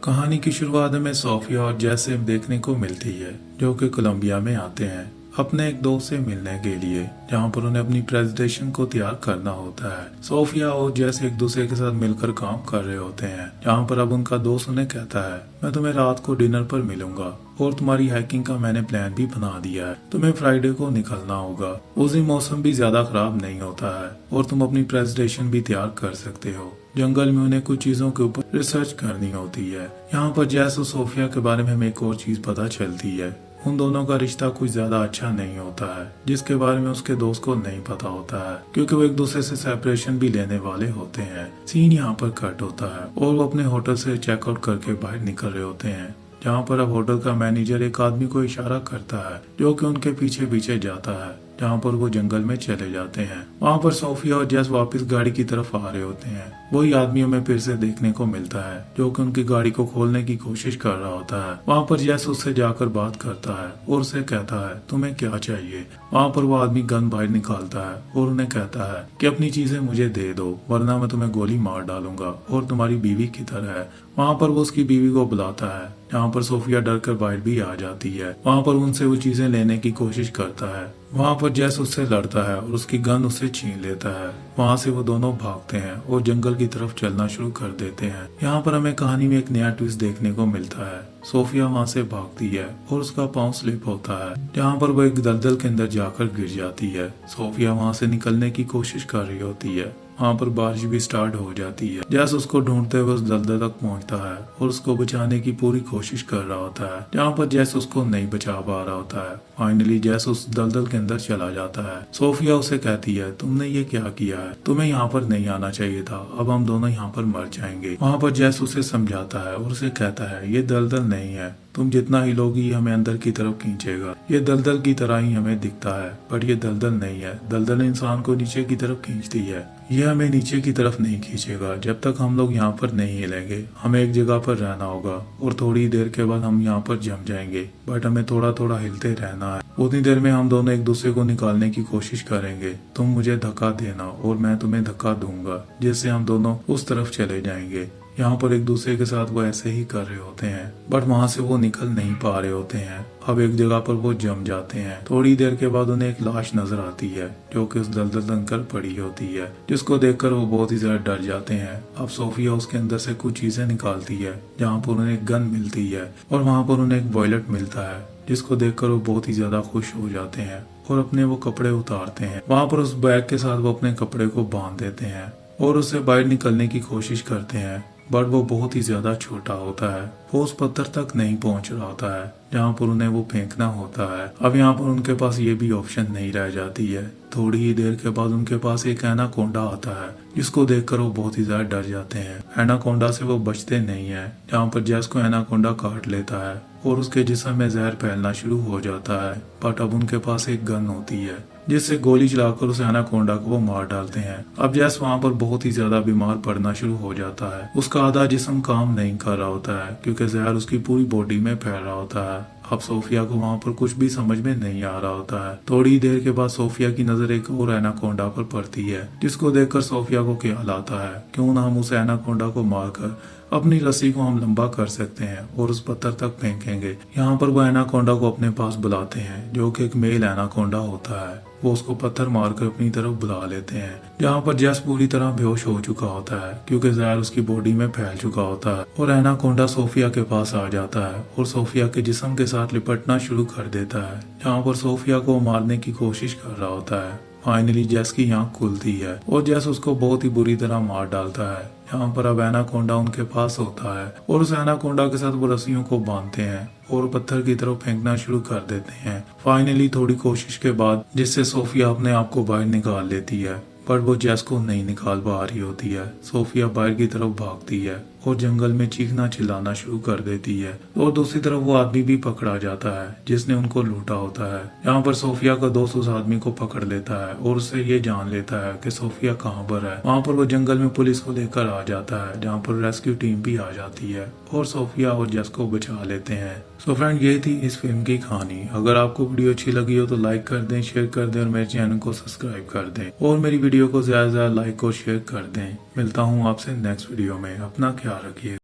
कहानी की शुरुआत में सोफिया और जैसे देखने को मिलती है, जो कि कोलंबिया में आते हैं अपने एक दोस्त से मिलने के लिए, जहां पर उन्हें अपनी प्रेजेंटेशन को तैयार करना होता है। सोफिया और जैसे एक दूसरे के साथ मिलकर काम कर रहे होते हैं, जहां पर अब उनका दोस्त उन्हें कहता है, मैं तुम्हें रात को डिनर पर मिलूंगा और तुम्हारी हाइकिंग का मैंने प्लान भी बना दिया है। तुम्हें फ्राइडे को निकलना होगा। उस दिन मौसम भी ज्यादा खराब नहीं होता है और तुम अपनी प्रेजेंटेशन भी तैयार कर सकते हो। जंगल में उन्हें कुछ चीजों के ऊपर रिसर्च करनी होती है। यहाँ पर जैस और सोफिया के बारे में हमें एक और चीज पता चलती है। उन दोनों का रिश्ता कुछ ज्यादा अच्छा नहीं होता है, जिसके बारे में उसके दोस्त को नहीं पता होता है, क्योंकि वो एक दूसरे से सेपरेशन भी लेने वाले होते हैं। सीन यहाँ पर कट होता है और वो अपने होटल से चेकआउट करके बाहर निकल रहे होते हैं, जहाँ पर अब होटल का मैनेजर एक आदमी को इशारा करता है, जो कि उनके पीछे पीछे जाता है, जहाँ पर वो जंगल में चले जाते हैं। वहाँ पर सोफिया और जैस वापस गाड़ी की तरफ आ रहे होते हैं। वही आदमी हमें फिर से देखने को मिलता है, जो कि उनकी गाड़ी को खोलने की कोशिश कर रहा होता है। वहाँ पर जैस उससे जाकर बात करता है और उसे कहता है, तुम्हें क्या चाहिए। वहाँ पर वो आदमी गन बाहर निकालता है और उन्हें कहता है कि अपनी चीजें मुझे दे दो, वरना मैं तुम्हें गोली मार डालूंगा और तुम्हारी बीवी की तरह है। वहाँ पर वो उसकी बीवी को बुलाता है, जहाँ पर सोफिया डर कर बाहर भी आ जाती है। वहाँ पर उनसे वो चीजें लेने की कोशिश करता है। वहाँ पर जैस उससे लड़ता है और उसकी गन उससे छीन लेता है। वहाँ से वो दोनों भागते हैं और जंगल की तरफ चलना शुरू कर देते हैं। यहाँ पर हमें कहानी में एक नया ट्विस्ट देखने को मिलता है। सोफिया वहाँ से भागती है और उसका पाँव स्लिप होता है, जहाँ पर वो एक दलदल के अंदर जाकर गिर जाती है। सोफिया वहाँ से निकलने की कोशिश कर रही होती है। वहाँ पर बारिश भी स्टार्ट हो जाती है। जैस उसको ढूंढते हुए उस दलदल तक पहुँचता है और उसको बचाने की पूरी कोशिश कर रहा होता है, जहाँ पर जैस उसको नहीं बचा पा रहा होता है। फाइनली जैस उस दलदल के अंदर चला जाता है। सोफिया उसे कहती है, तुमने ये क्या किया है, तुम्हें यहाँ पर नहीं आना चाहिए था, अब हम दोनों यहाँ पर मर जाएंगे। वहाँ पर जैस उसे समझाता है और उसे कहता है, ये दलदल नहीं है, तुम जितना हिलोगी हमें अंदर की तरफ खींचेगा। ये दलदल की तरह ही हमें दिखता है, पर ये दलदल नहीं है। दलदल इंसान को नीचे की तरफ खींचती है, ये हमें नीचे की तरफ नहीं खींचेगा। जब तक हम लोग यहाँ पर नहीं हिलेंगे, हमें एक जगह पर रहना होगा और थोड़ी देर के बाद हम यहाँ पर जम जाएंगे, बट हमें थोड़ा थोड़ा हिलते रहना है। उतनी देर में हम दोनों एक दूसरे को निकालने की कोशिश करेंगे। तुम मुझे धक्का देना और मैं तुम्हें धक्का दूंगा, जिससे हम दोनों उस तरफ चले जाएंगे। यहाँ पर एक दूसरे के साथ वो ऐसे ही कर रहे होते हैं, बट वहाँ से वो निकल नहीं पा रहे होते हैं। अब एक जगह पर वो जम जाते हैं। थोड़ी देर के बाद उन्हें एक लाश नजर आती है, जो कि उस दलदल के अंदर पड़ी होती है, जिसको देखकर वो बहुत ही ज्यादा डर जाते हैं। अब सोफिया उसके अंदर से कुछ चीजें निकालती है, जहाँ पर उन्हें एक गन मिलती है और वहाँ पर उन्हें एक वॉयलेट मिलता है, जिसको देखकर वो बहुत ही ज्यादा खुश हो जाते हैं और अपने वो कपड़े उतारते हैं। वहाँ पर उस बैग के साथ वो अपने कपड़े को बांध देते हैं और उससे बाहर निकलने की कोशिश करते हैं, बट वो बहुत ही ज्यादा छोटा होता है। वो उस पत्थर तक नहीं पहुंच रहा होता है, जहाँ पर उन्हें वो फेंकना होता है। अब यहाँ पर उनके पास ये भी ऑप्शन नहीं रह जाती है। थोड़ी ही देर के बाद उनके पास एक एनाकोंडा आता है, जिसको देखकर वो बहुत ही ज्यादा डर जाते हैं। एनाकोंडा से वो बचते नहीं है, जहाँ पर जैस को एनाकोंडा काट लेता है और उसके जिस्म में जहर फैलना शुरू हो जाता है। बट अब उनके पास एक गन होती है, जिससे गोली चलाकर उस एनाकोंडा को वो मार डालते हैं। अब जैस वहाँ पर बहुत ही ज्यादा बीमार पड़ना शुरू हो जाता है। उसका आधा जिस्म काम नहीं कर रहा होता है, क्योंकि जहर उसकी पूरी बॉडी में फैल रहा होता है। अब सोफिया को वहाँ पर कुछ भी समझ में नहीं आ रहा होता है। थोड़ी देर के बाद सोफिया की नजर एक और एनाकोंडा पर पड़ती है, जिसको देखकर सोफिया को ख्याल आता है, क्यों ना हम उस एनाकोंडा को मारकर अपनी रस्सी को हम लंबा कर सकते हैं और उस पत्थर तक फेंकेंगे। यहाँ पर वो एनाकोंडा को अपने पास बुलाते हैं, जो कि एक मेल एनाकोंडा होता है। वो उसको पत्थर मारकर अपनी तरफ बुला लेते हैं, जहाँ पर जैस पूरी तरह बेहोश हो चुका होता है, क्योंकि जहर उसकी बॉडी में फैल चुका होता है। और एनाकोंडा सोफिया के पास आ जाता है और सोफिया के जिस्म के साथ लिपटना शुरू कर देता है, जहाँ पर सोफिया को मारने की कोशिश कर रहा होता है। फाइनली जैस की आंख खुलती है और जैस उसको बहुत ही बुरी तरह मार डालता है। यहाँ पर अब एनाकोंडा उनके पास होता है और उस एनाकोंडा के साथ वो रस्सियों को बांधते हैं और पत्थर की तरफ फेंकना शुरू कर देते हैं। फाइनली थोड़ी कोशिश के बाद, जिससे सोफिया अपने आप को बाहर निकाल लेती है, पर वो जैस को नहीं निकाल पा रही होती है। सोफिया बाहर की तरफ भागती है और जंगल में चीखना चिल्लाना शुरू कर देती है और दूसरी तरफ वो आदमी भी पकड़ा जाता है, जिसने उनको लूटा होता है। यहाँ पर सोफिया का दोस्त उस आदमी को पकड़ लेता है और उससे ये जान लेता है कि सोफिया कहाँ पर है। वहाँ पर वो जंगल में पुलिस को लेकर आ जाता है, जहाँ पर रेस्क्यू टीम भी आ जाती है और सोफिया और जस को बचा लेते हैं। सो फ्रेंड, ये थी इस फिल्म की कहानी। अगर आपको वीडियो अच्छी लगी हो तो लाइक कर दें, शेयर कर दें और मेरे चैनल को सब्सक्राइब कर दें और मेरी वीडियो को ज्यादा से ज्यादा लाइक और शेयर कर दें। मिलता हूँ आपसे नेक्स्ट वीडियो में। अपना ख्याल रखिए।